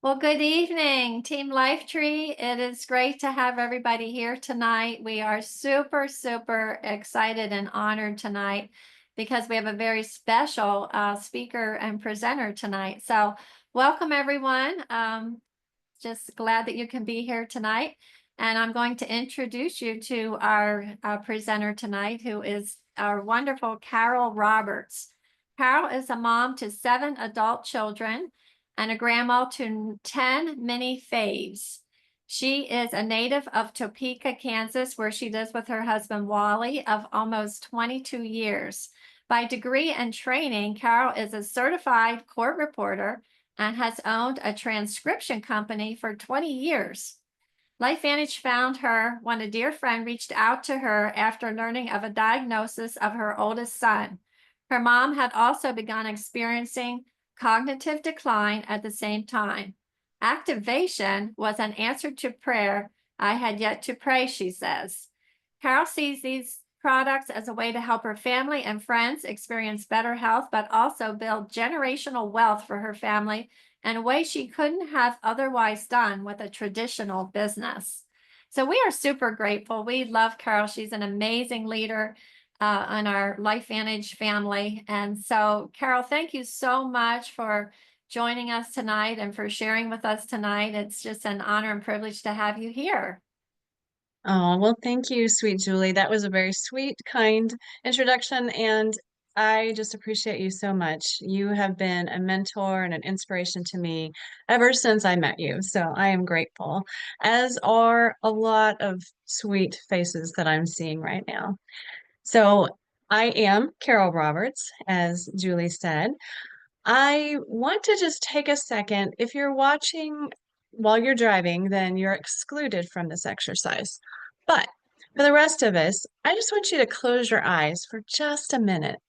Well, good evening, Team Lifetree. It is great to have everybody here tonight. We are super, super excited and honored tonight because we have a very special speaker and presenter tonight. So, welcome everyone. Just glad that you can be here tonight. And I'm going to introduce you to our presenter tonight, who is our wonderful Carol Roberts. Carol is a mom to 7 adult children and a grandma to 10 mini faves. She is a native of Topeka, Kansas, where she lives with her husband Wally of almost 22 years. By degree and training, Carol is a certified court reporter and has owned a transcription company for 20 years. LifeVantage found her when a dear friend reached out to her after learning of a diagnosis of her oldest son. Her mom had also begun experiencing cognitive decline at the same time. Activation was an answer to prayer I had yet to pray, she says. Carol sees these products as a way to help her family and friends experience better health, but also build generational wealth for her family in a way she couldn't have otherwise done with a traditional business. So we are super grateful. We love Carol. She's an amazing leader on our LifeVantage family. And so, Carol, thank you so much for joining us tonight and for sharing with us tonight. It's just an honor and privilege to have you here. Oh, well, thank you, sweet Julie. That was a very sweet, kind introduction, and I just appreciate you so much. You have been a mentor and an inspiration to me ever since I met you. So I am grateful, as are a lot of sweet faces that I'm seeing right now. So I am Carol Roberts, as Julie said. I want to just take a second. If you're watching while you're driving, then you're excluded from this exercise. But for the rest of us, I just want you to close your eyes for just a minute.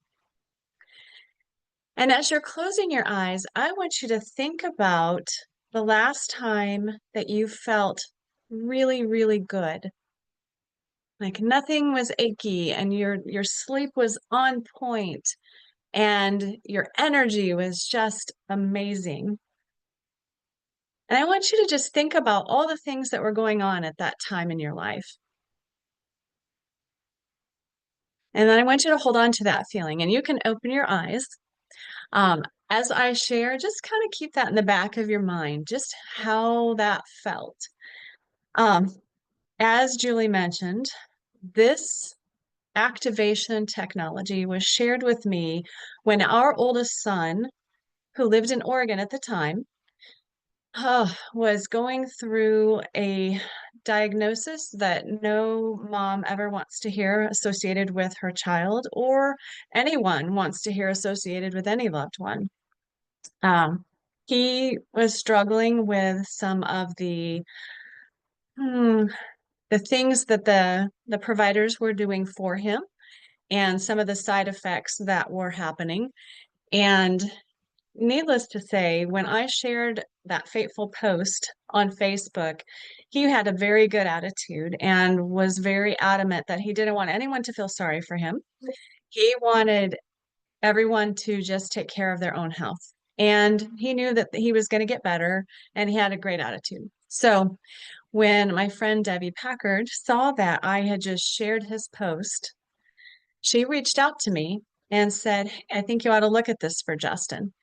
And as you're closing your eyes, I want you to think about the last time that you felt really, really good. Like nothing was achy and your sleep was on point and your energy was just amazing. And I want you to just think about all the things that were going on at that time in your life. And then I want you to hold on to that feeling and you can open your eyes. Um, as I share, just kind of keep that in the back of your mind, just how that felt. Um, as Julie mentioned, this activation technology was shared with me when our oldest son, who lived in Oregon at the time, was going through a diagnosis that no mom ever wants to hear associated with her child, or anyone wants to hear associated with any loved one. Um, he was struggling with some of hmm, the things that the providers were doing for him and some of the side effects that were happening. And needless to say, when I shared that fateful post on Facebook, he had a very good attitude and was very adamant that he didn't want anyone to feel sorry for him. He wanted everyone to just take care of their own health. And he knew that he was going to get better and he had a great attitude. So when my friend Debbie Packard saw that I had just shared his post, she reached out to me and said, I think you ought to look at this for Justin.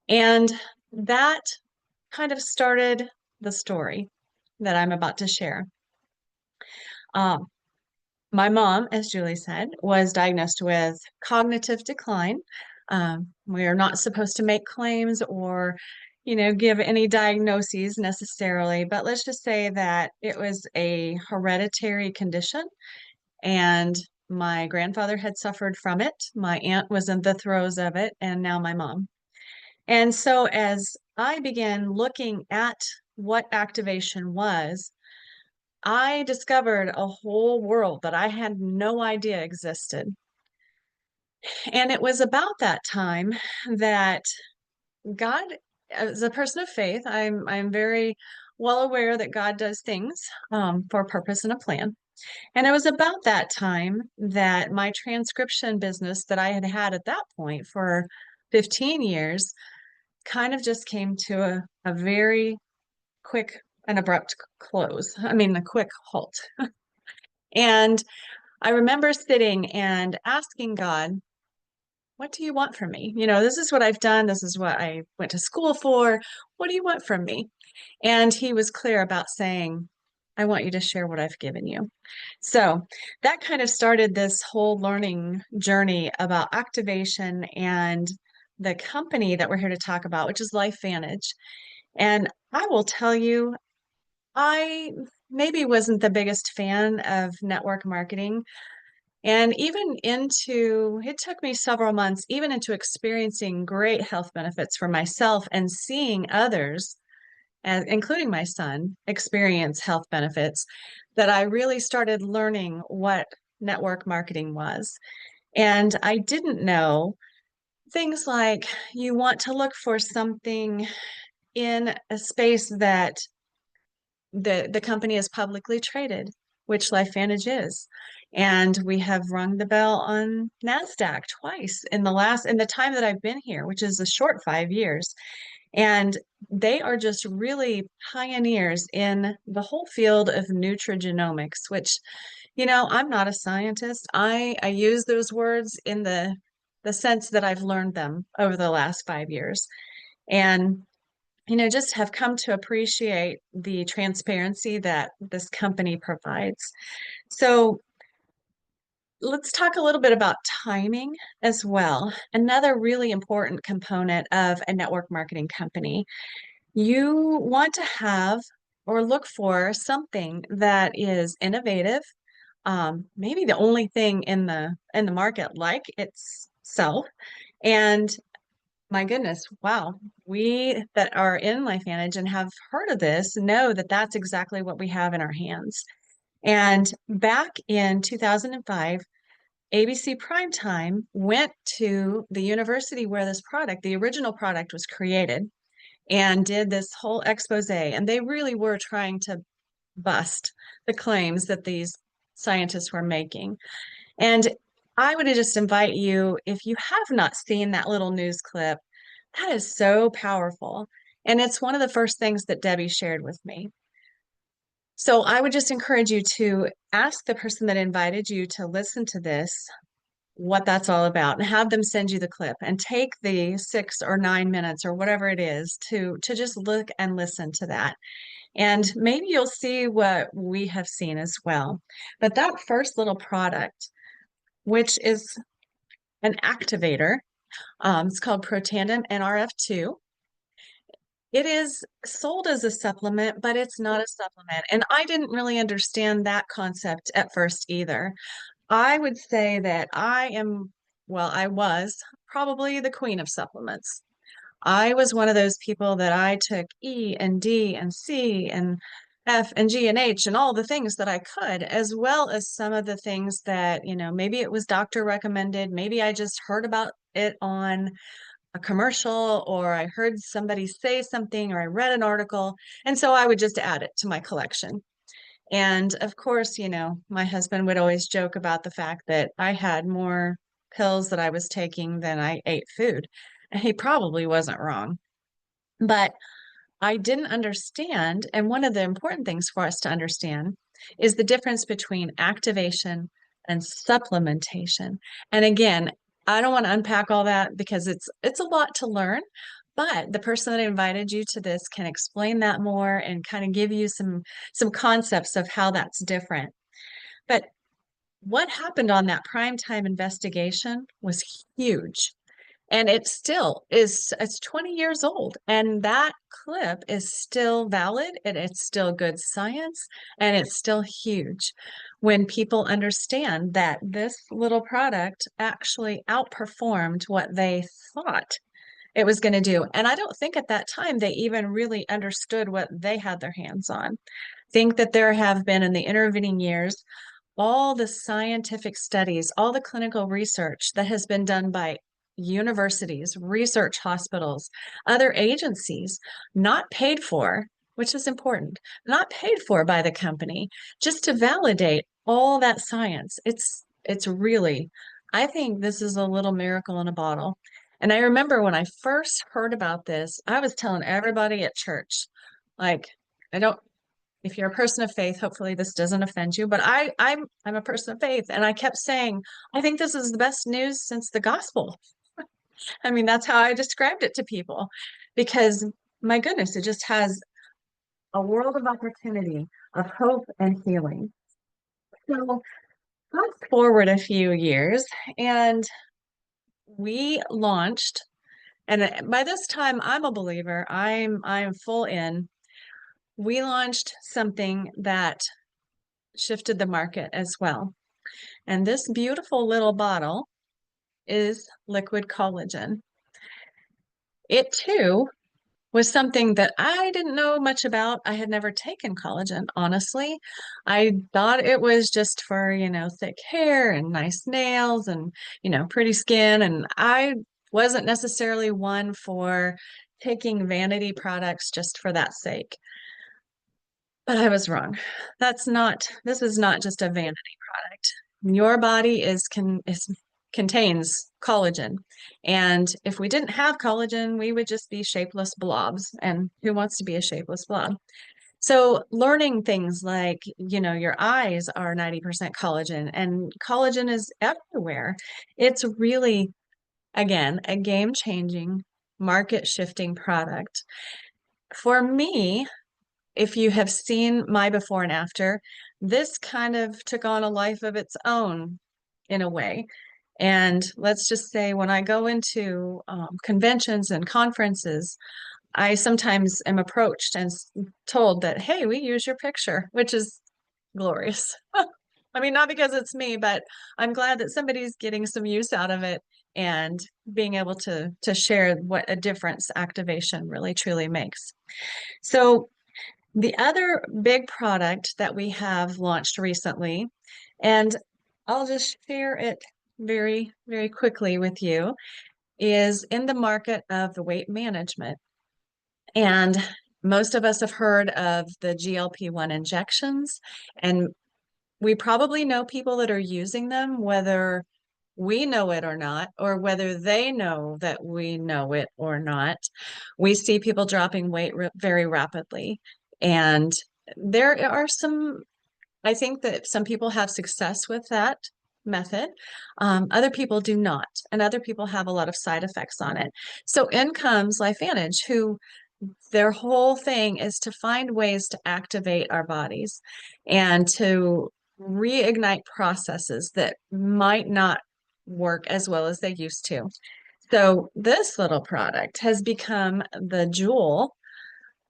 And that kind of started the story that I'm about to share. Um, my mom, as Julie said, was diagnosed with cognitive decline. We are not supposed to make claims or, give any diagnoses necessarily, but let's just say that it was a hereditary condition, and my grandfather had suffered from it. My aunt was in the throes of it, and now my mom. And so as I began looking at what activation was, I discovered a whole world that I had no idea existed. And it was about that time that God, as a person of faith, I'm very well aware that God does things for a purpose and a plan. And it was about that time that my transcription business that I had had at that point for 15 years kind of just came to a very quick and abrupt close. I mean, a quick halt. And I remember sitting and asking God, what do you want from me? This is what I've done. This is what I went to school for. What do you want from me? And he was clear about saying, I want you to share what I've given you. So that kind of started this whole learning journey about activation and the company that we're here to talk about, which is LifeVantage. And I will tell you, I maybe wasn't the biggest fan of network marketing. And even it took me several months, even into experiencing great health benefits for myself and seeing others, including my son, experience health benefits, that I really started learning what network marketing was. And I didn't know things like you want to look for something in a space that the company is publicly traded, which LifeVantage is. And we have rung the bell on NASDAQ twice in the time that I've been here, which is a short 5 years. And they are just really pioneers in the whole field of nutrigenomics, which, I'm not a scientist. I use those words in the sense that I've learned them over the last 5 years. And just have come to appreciate the transparency that this company provides. So let's talk a little bit about timing as well. Another really important component of a network marketing company. You want to have or look for something that is innovative, maybe the only thing in the market like itself, and my goodness, wow. We that are in LifeVantage and have heard of this know that that's exactly what we have in our hands. And back in 2005, ABC Primetime went to the university where the original product was created, and did this whole expose. And they really were trying to bust the claims that these scientists were making. And I would just invite you, if you have not seen that little news clip, that is so powerful. And it's one of the first things that Debbie shared with me. So I would just encourage you to ask the person that invited you to listen to this what that's all about, and have them send you the clip, and take the 6 or 9 minutes or whatever it is to just look and listen to that. And maybe you'll see what we have seen as well. But that first little product, which is an activator, it's called Protandim NRF2. It is sold as a supplement, but it's not a supplement. And I didn't really understand that concept at first either. I would say that I was probably the queen of supplements. I was one of those people that I took E and D and C and F and G and H and all the things that I could, as well as some of the things that, maybe it was doctor recommended, maybe I just heard about it on a commercial, or I heard somebody say something, or I read an article. And so I would just add it to my collection. And of course, my husband would always joke about the fact that I had more pills that I was taking than I ate food. And he probably wasn't wrong. But I didn't understand. And one of the important things for us to understand is the difference between activation and supplementation. And again, I don't want to unpack all that because it's a lot to learn, but the person that invited you to this can explain that more and kind of give you some concepts of how that's different. But what happened on that primetime investigation was huge. And it still is, it's 20 years old. And that clip is still valid, and it's still good science, and it's still huge when people understand that this little product actually outperformed what they thought it was going to do. And I don't think at that time they even really understood what they had their hands on. Think that there have been in the intervening years all the scientific studies, all the clinical research that has been done by universities, research hospitals, other agencies, not paid for, which is important, not paid for by the company, just to validate all that science. It's really, I think this is a little miracle in a bottle. And I remember when I first heard about this, I was telling everybody at church, like, I don't, if you're a person of faith, hopefully this doesn't offend you, but I'm a person of faith. And I kept saying, I think this is the best news since the gospel. I mean, that's how I described it to people because my goodness, it just has a world of opportunity, of hope and healing. So fast forward a few years and we launched, and by this time I'm a believer. I'm full in. We launched something that shifted the market as well. And this beautiful little bottle is liquid collagen. It too was something that I didn't know much about. I had never taken collagen, honestly. I thought it was just for, thick hair and nice nails and, pretty skin. And I wasn't necessarily one for taking vanity products just for that sake. But I was wrong. This is not just a vanity product. Your body contains collagen. And if we didn't have collagen, we would just be shapeless blobs. And who wants to be a shapeless blob? So learning things like, your eyes are 90% collagen and collagen is everywhere. It's really, again, a game-changing, market-shifting product. For me, if you have seen my before and after, this kind of took on a life of its own in a way. And let's just say when I go into conventions and conferences, I sometimes am approached and told that, hey, we use your picture, which is glorious. I mean, not because it's me, but I'm glad that somebody's getting some use out of it and being able to share what a difference activation really truly makes. So the other big product that we have launched recently, and I'll just share it very, very quickly with you, is in the market of the weight management. And most of us have heard of the GLP-1 injections, and we probably know people that are using them, whether we know it or not, or whether they know that we know it or not. We see people dropping weight very rapidly. And there are I think that some people have success with that method. Other people do not, and other people have a lot of side effects on it. So in comes LifeVantage, who their whole thing is to find ways to activate our bodies and to reignite processes that might not work as well as they used to. So this little product has become the jewel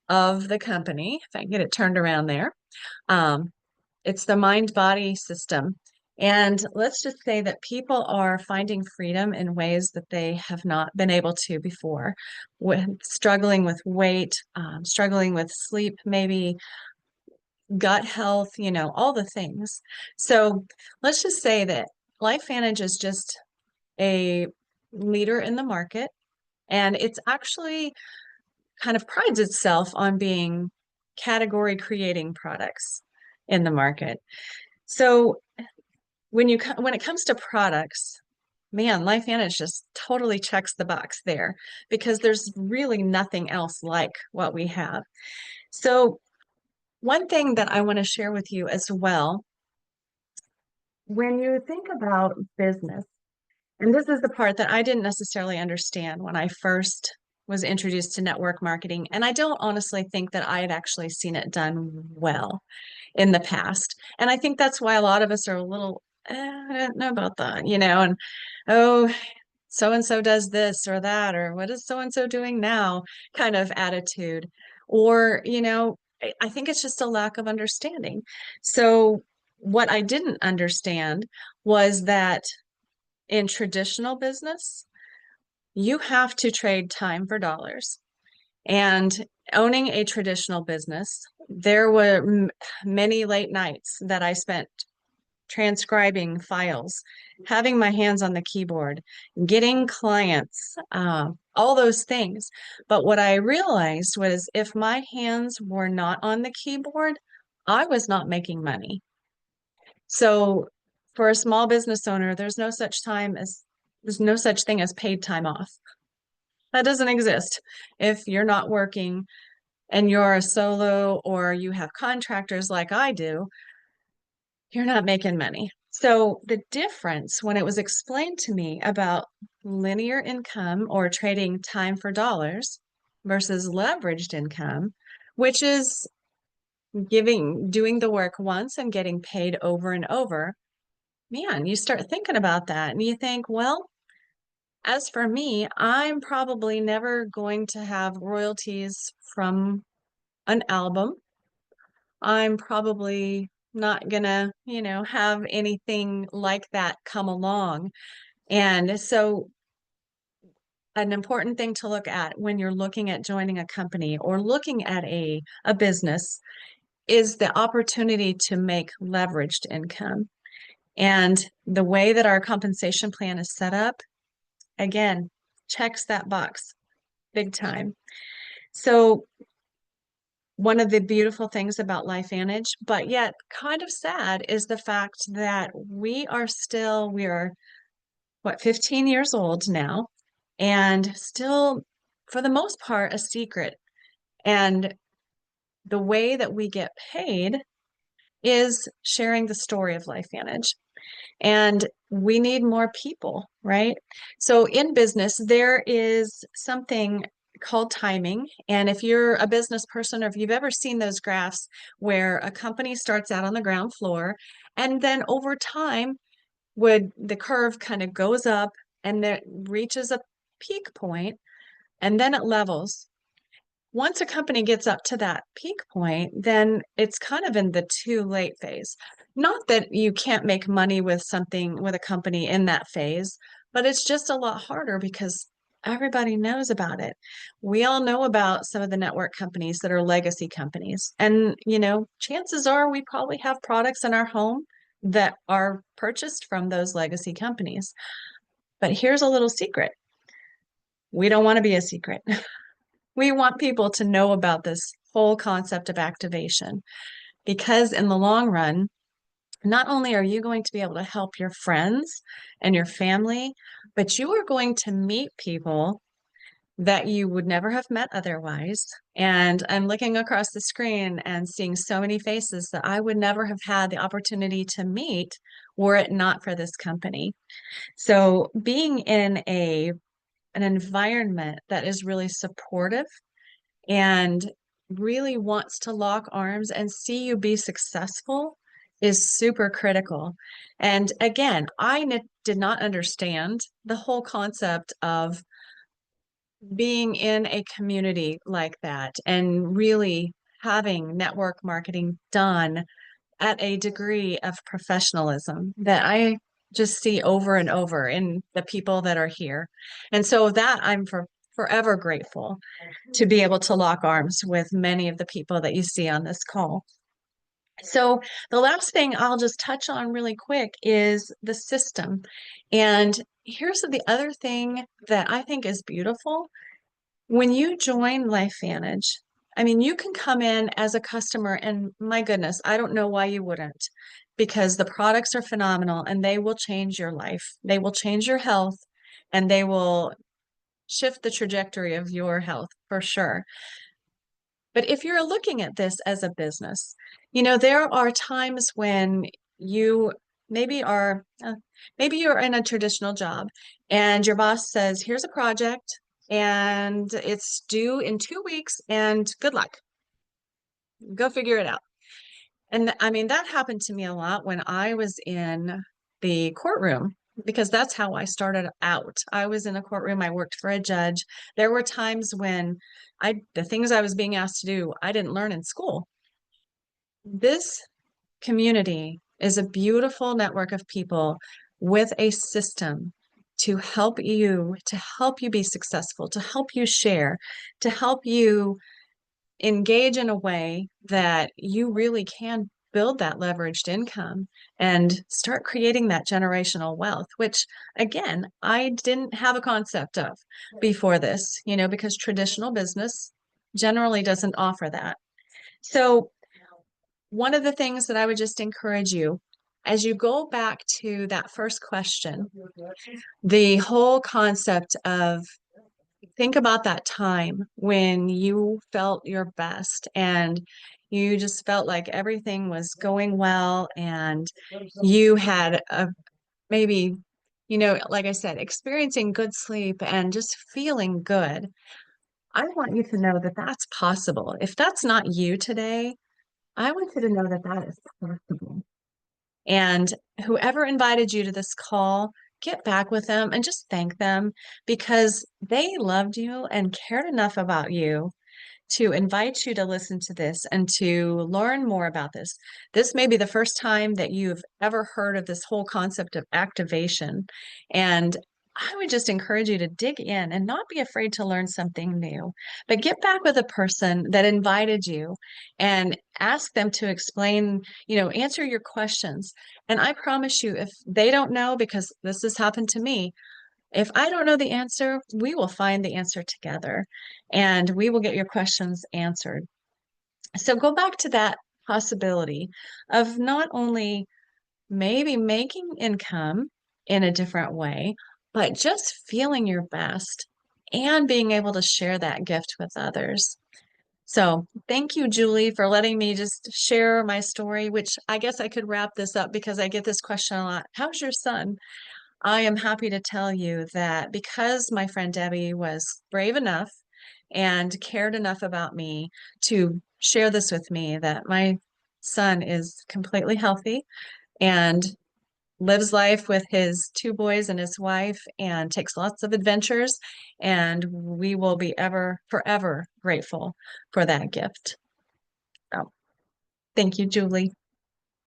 of the company, if I can get it turned around there. Um, it's the mind-body system. And let's just say that people are finding freedom in ways that they have not been able to before, struggling with weight, struggling with sleep, maybe gut health, all the things. So let's just say that LifeVantage is just a leader in the market, and it's actually kind of prides itself on being category creating products in the market. So when it comes to products, man, LifeVantage just totally checks the box there because there's really nothing else like what we have. So one thing that I want to share with you as well, when you think about business, and this is the part that I didn't necessarily understand when I first was introduced to network marketing, and I don't honestly think that I had actually seen it done well in the past. And I think that's why a lot of us are a little, I don't know about that, and oh, so and so does this or that, or what is so and so doing now kind of attitude. Or, I think it's just a lack of understanding. So, what I didn't understand was that in traditional business, you have to trade time for dollars. And owning a traditional business, there were many late nights that I spent transcribing files, having my hands on the keyboard, getting clients, all those things. But what I realized was if my hands were not on the keyboard, I was not making money. So for a small business owner, there's no such thing as paid time off. That doesn't exist if you're not working and you're a solo or you have contractors like I do, you're not making money. So the difference when it was explained to me about linear income or trading time for dollars versus leveraged income, which is doing the work once and getting paid over and over, man, you start thinking about that and you think, well, as for me, I'm probably never going to have royalties from an album. I'm probably not gonna, have anything like that come along. And so an important thing to look at when you're looking at joining a company or looking at a business is the opportunity to make leveraged income. And the way that our compensation plan is set up, again, checks that box big time. So one of the beautiful things about LifeVantage, but yet kind of sad, is the fact that we are what, 15 years old now, and still, for the most part, a secret. And the way that we get paid is sharing the story of LifeVantage. And we need more people, right? So in business, there is something called timing. And if you're a business person or if you've ever seen those graphs where a company starts out on the ground floor and then over time would the curve kind of goes up and it reaches a peak point and then it levels. Once a company gets up to that peak point, then it's kind of in the too late phase. Not that you can't make money with something with a company in that phase, but it's just a lot harder because everybody knows about it. We all know about some of the network companies that are legacy companies. And, chances are we probably have products in our home that are purchased from those legacy companies. But here's a little secret. We don't want to be a secret. We want people to know about this whole concept of activation because in the long run, not only are you going to be able to help your friends and your family, but you are going to meet people that you would never have met otherwise. And I'm looking across the screen and seeing so many faces that I would never have had the opportunity to meet were it not for this company. So being in an environment that is really supportive and really wants to lock arms and see you be successful is super critical. And again, did not understand the whole concept of being in a community like that and really having network marketing done at a degree of professionalism that I just see over and over in the people that are here. And so that forever grateful to be able to lock arms with many of the people that you see on this call. So the last thing I'll just touch on really quick is the system. And here's the other thing that I think is beautiful. When you join LifeVantage, I mean, you can come in as a customer, and my goodness, I don't know why you wouldn't, because the products are phenomenal and they will change your life. They will change your health and they will shift the trajectory of your health for sure. But if you're looking at this as a business, there are times when you maybe are, maybe you're in a traditional job and your boss says, here's a project and it's due in 2 weeks and good luck. Go figure it out. And I mean, that happened to me a lot when I was in the courtroom because that's how I started out. I was in a courtroom, I worked for a judge. There were times when the things I was being asked to do, I didn't learn in school. This community is a beautiful network of people with a system to help you be successful, to help you share, to help you engage in a way that you really can build that leveraged income and start creating that generational wealth, which again, I didn't have a concept of before this, because traditional business generally doesn't offer that. So one of the things that I would just encourage you as you go back to that first question, the whole concept of think about that time when you felt your best and you just felt like everything was going well and you had a maybe, like I said, experiencing good sleep and just feeling good. I want you to know that that's possible. If that's not you today, I want you to know that that is possible. And whoever invited you to this call, get back with them and just thank them because they loved you and cared enough about you to invite you to listen to this and to learn more about this. This may be the first time that you've ever heard of this whole concept of activation. And I would just encourage you to dig in and not be afraid to learn something new, but get back with a person that invited you and ask them to explain, answer your questions. And I promise you, if they don't know, because this has happened to me, if I don't know the answer, we will find the answer together and we will get your questions answered. So go back to that possibility of not only maybe making income in a different way, but just feeling your best and being able to share that gift with others. So thank you, Julie, for letting me just share my story, which I guess I could wrap this up because I get this question a lot. How's your son? I am happy to tell you that because my friend Debbie was brave enough and cared enough about me to share this with me, that my son is completely healthy and lives life with his two boys and his wife and takes lots of adventures. And we will be ever, forever grateful for that gift. So, thank you, Julie.